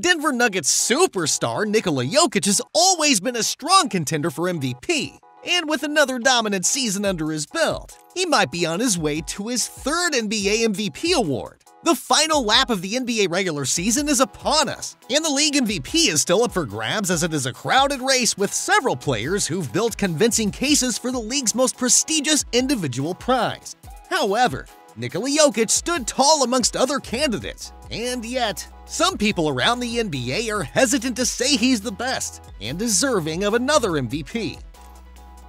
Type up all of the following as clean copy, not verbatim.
Denver Nuggets superstar Nikola Jokic has always been a strong contender for MVP, and with another dominant season under his belt, he might be on his way to his third NBA MVP award. The final lap of the NBA regular season is upon us, and the league MVP is still up for grabs as it is a crowded race with several players who've built convincing cases for the league's most prestigious individual prize. However, Nikola Jokic stood tall amongst other candidates, and yet, some people around the NBA are hesitant to say he's the best and deserving of another MVP.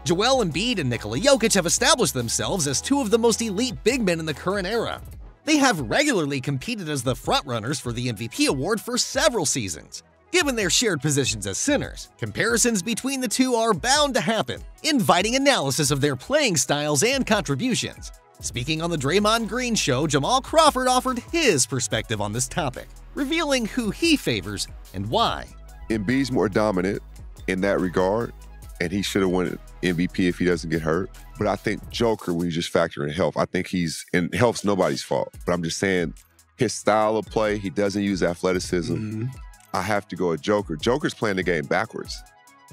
Joel Embiid and Nikola Jokic have established themselves as two of the most elite big men in the current era. They have regularly competed as the frontrunners for the MVP award for several seasons. Given their shared positions as centers, comparisons between the two are bound to happen, inviting analysis of their playing styles and contributions. Speaking on the Draymond Green Show, Jamal Crawford offered his perspective on this topic, revealing who he favors and why. Embiid's more dominant in that regard, and he should have won MVP if he doesn't get hurt. But I think Joker, when you just factor in health, I think and health's nobody's fault. But I'm just saying, his style of play, he doesn't use athleticism. I have to go with Joker. Joker's playing the game backwards.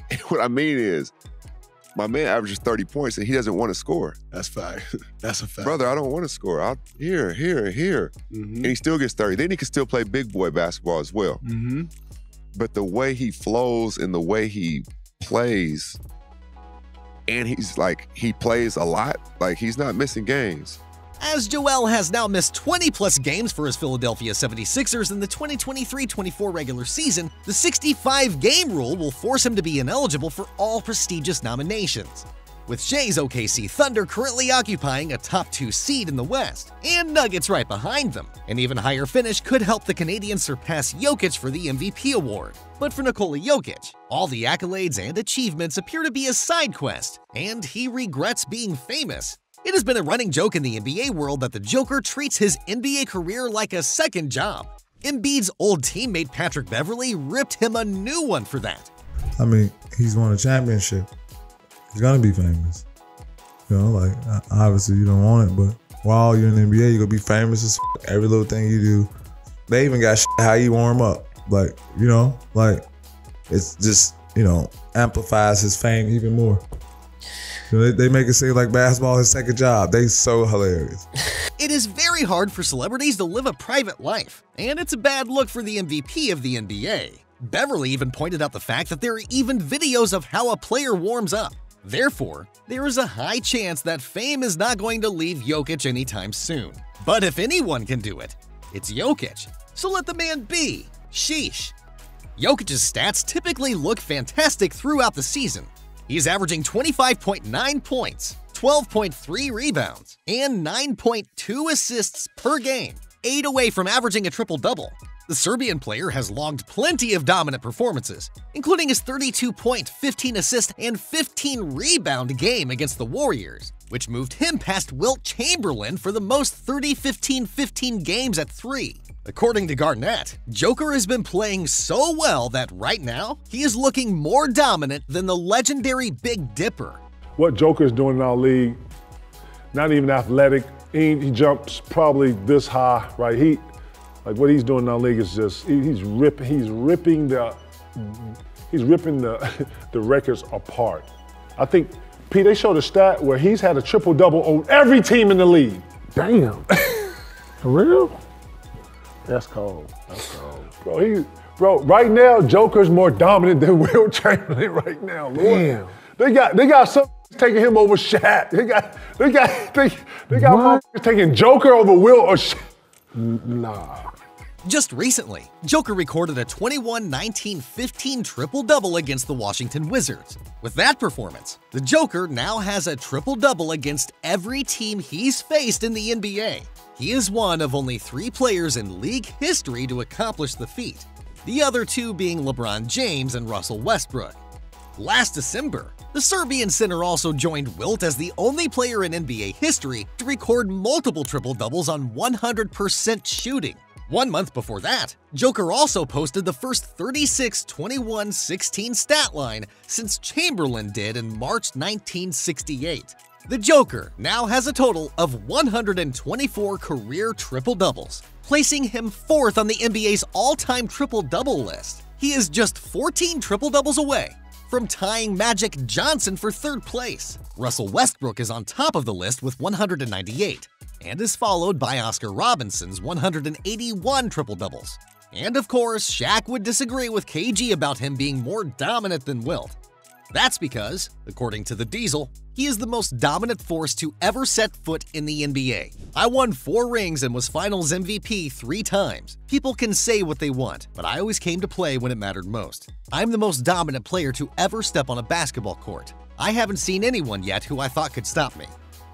And what I mean is, my man averages 30 points and he doesn't want to score. That's fact. That's a fact. Brother, I don't want to score. Here. And he still gets 30. Then he can still play big boy basketball as well. But the way he flows and the way he plays, and he plays a lot, like he's not missing games. As Joel has now missed 20-plus games for his Philadelphia 76ers in the 2023-24 regular season, the 65-game rule will force him to be ineligible for all prestigious nominations. With Shay's OKC Thunder currently occupying a top 2 seed in the West, and Nuggets right behind them, an even higher finish could help the Canadians surpass Jokic for the MVP award. But for Nikola Jokic, all the accolades and achievements appear to be a side quest, and he regrets being famous. It has been a running joke in the NBA world that the Joker treats his NBA career like a second job. Embiid's old teammate Patrick Beverley ripped him a new one for that. I mean, he's won a championship. He's gonna be famous. You know, like, obviously you don't want it, but while you're in the NBA, you're gonna be famous as every little thing you do. They even got how you warm up. Like, you know, like, it's just, you know, amplifies his fame even more. You know, they make it seem like basketball is his second job. They so hilarious. It is very hard for celebrities to live a private life, and it's a bad look for the MVP of the NBA. Beverly even pointed out the fact that there are even videos of how a player warms up. Therefore, there is a high chance that fame is not going to leave Jokic anytime soon. But if anyone can do it, it's Jokic. So let the man be. Sheesh. Jokic's stats typically look fantastic throughout the season. He's averaging 25.9 points, 12.3 rebounds, and 9.2 assists per game, 8 away from averaging a triple-double. The Serbian player has logged plenty of dominant performances, including his 32-point, 15-assist, and 15-rebound game against the Warriors, which moved him past Wilt Chamberlain for the most 30-15-15 games at 3. According to Garnett, Joker has been playing so well that right now, he is looking more dominant than the legendary Big Dipper. What Joker is doing in our league, not even athletic. He jumps probably this high, right? Like what he's doing in our league is just, he's ripping the records apart. I think, Pete, they showed a stat where he's had a triple-double on every team in the league. Damn. For real? That's cold. That's cold. Bro, right now, Joker's more dominant than Wilt Chamberlain right now. Lord. Damn. They got some taking him over Shaq. They got motherfuckers taking Joker over Wilt or Shaq. Nah. Just recently, Joker recorded a 21-19-15 triple-double against the Washington Wizards. With that performance, the Joker now has a triple-double against every team he's faced in the NBA. He is one of only 3 players in league history to accomplish the feat, the other 2 being LeBron James and Russell Westbrook. Last December, the Serbian center also joined Wilt as the only player in NBA history to record multiple triple-doubles on 100% shooting. 1 month before that, Joker also posted the first 36-21-16 stat line since Chamberlain did in March 1968. The Joker now has a total of 124 career triple-doubles. placing him 4th on the NBA's all-time triple-double list. He is just 14 triple-doubles away from tying Magic Johnson for 3rd place. Russell Westbrook is on top of the list with 198, and is followed by Oscar Robinson's 181 triple-doubles. And of course, Shaq would disagree with KG about him being more dominant than Wilt. That's because, according to the Diesel, he is the most dominant force to ever set foot in the NBA. I won 4 rings and was Finals MVP 3 times. People can say what they want, but I always came to play when it mattered most. I'm the most dominant player to ever step on a basketball court. I haven't seen anyone yet who I thought could stop me.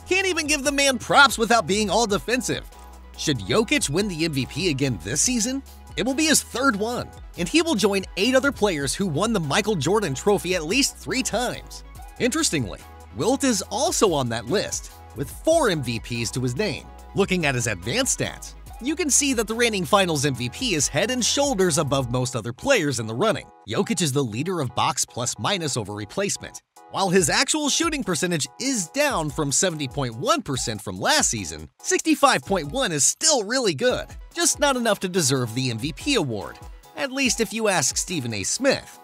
Can't even give the man props without being all defensive. Should Jokic win the MVP again this season? It will be his 3rd one, and he will join 8 other players who won the Michael Jordan trophy at least 3 times. Interestingly, Wilt is also on that list, with 4 MVPs to his name. Looking at his advanced stats, you can see that the reigning Finals MVP is head and shoulders above most other players in the running. Jokic is the leader of box plus minus over replacement. While his actual shooting percentage is down from 70.1% from last season, 65.1% is still really good, just not enough to deserve the MVP award, at least if you ask Stephen A. Smith.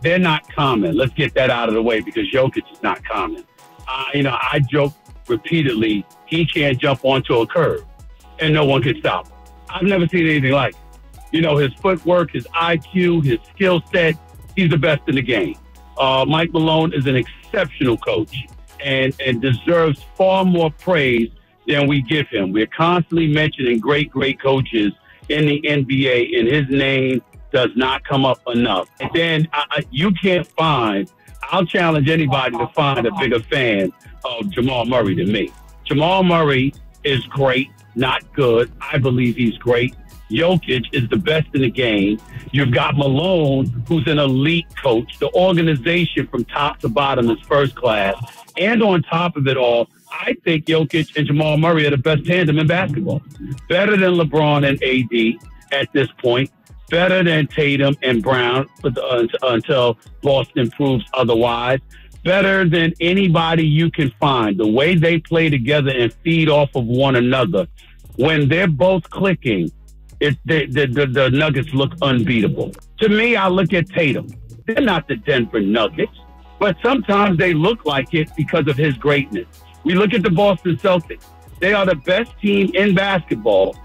They're not common. Let's get that out of the way because Jokic is not common. I joke repeatedly, he can't jump onto a curb and no one can stop him. I've never seen anything like it. His footwork, his IQ, his skill set, he's the best in the game. Mike Malone is an exceptional coach and deserves far more praise than we give him. We're constantly mentioning great coaches in the NBA, and his name does not come up enough. And then you can't find, I'll challenge anybody to find a bigger fan of Jamal Murray than me. Jamal Murray is great, not good. I believe he's great. Jokic is the best in the game. You've got Malone, who's an elite coach. The organization from top to bottom is first class. And on top of it all, I think Jokic and Jamal Murray are the best tandem in basketball. Better than LeBron and AD at this point. Better than Tatum and Brown until Boston proves otherwise. Better than anybody you can find. The way they play together and feed off of one another. When they're both clicking, the Nuggets look unbeatable. To me, I look at Tatum. They're not the Denver Nuggets, but sometimes they look like it because of his greatness. We look at the Boston Celtics. They are the best team in basketball.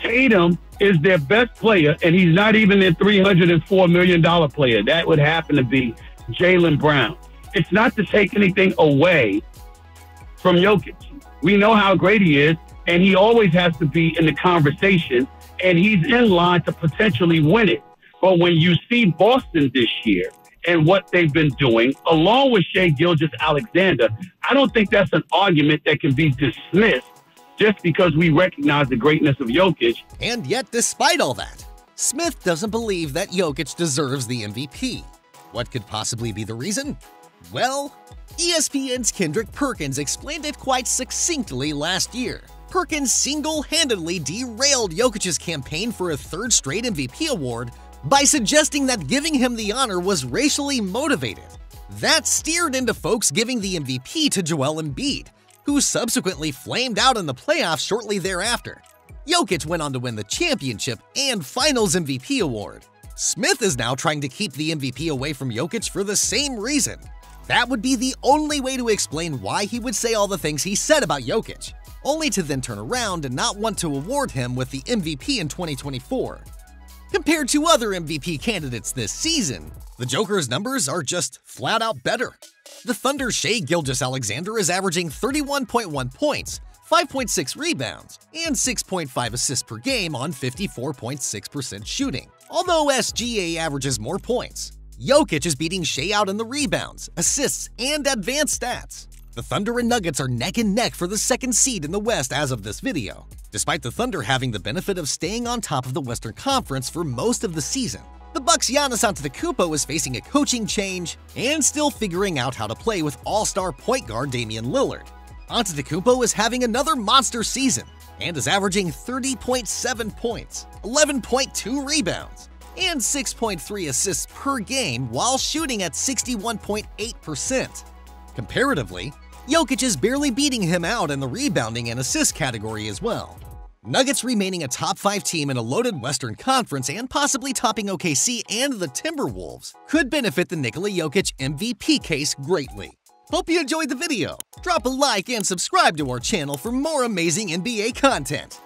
Tatum is their best player, and he's not even their $304 million player. That would happen to be Jaylen Brown. It's not to take anything away from Jokic. We know how great he is, and he always has to be in the conversation, and he's in line to potentially win it. But when you see Boston this year and what they've been doing, along with Shai Gilgeous-Alexander, I don't think that's an argument that can be dismissed just because we recognize the greatness of Jokic. And yet, despite all that, Smith doesn't believe that Jokic deserves the MVP. What could possibly be the reason? Well, ESPN's Kendrick Perkins explained it quite succinctly last year. Perkins single-handedly derailed Jokic's campaign for a 3rd straight MVP award by suggesting that giving him the honor was racially motivated. That steered into folks giving the MVP to Joel Embiid, who subsequently flamed out in the playoffs shortly thereafter. Jokic went on to win the championship and Finals MVP award. Smith is now trying to keep the MVP away from Jokic for the same reason. That would be the only way to explain why he would say all the things he said about Jokic, only to then turn around and not want to award him with the MVP in 2024. Compared to other MVP candidates this season, the Joker's numbers are just flat out better. The Thunder's Shai Gilgeous-Alexander is averaging 31.1 points, 5.6 rebounds, and 6.5 assists per game on 54.6% shooting. Although SGA averages more points, Jokic is beating Shai out in the rebounds, assists, and advanced stats. The Thunder and Nuggets are neck and neck for the 2nd seed in the West as of this video, despite the Thunder having the benefit of staying on top of the Western Conference for most of the season. The Bucks' Giannis Antetokounmpo is facing a coaching change and still figuring out how to play with all-star point guard Damian Lillard. Antetokounmpo is having another monster season and is averaging 30.7 points, 11.2 rebounds, and 6.3 assists per game while shooting at 61.8%. Comparatively, Jokic is barely beating him out in the rebounding and assist category as well. Nuggets remaining a top 5 team in a loaded Western Conference and possibly topping OKC and the Timberwolves could benefit the Nikola Jokic MVP case greatly. Hope you enjoyed the video. Drop a like and subscribe to our channel for more amazing NBA content.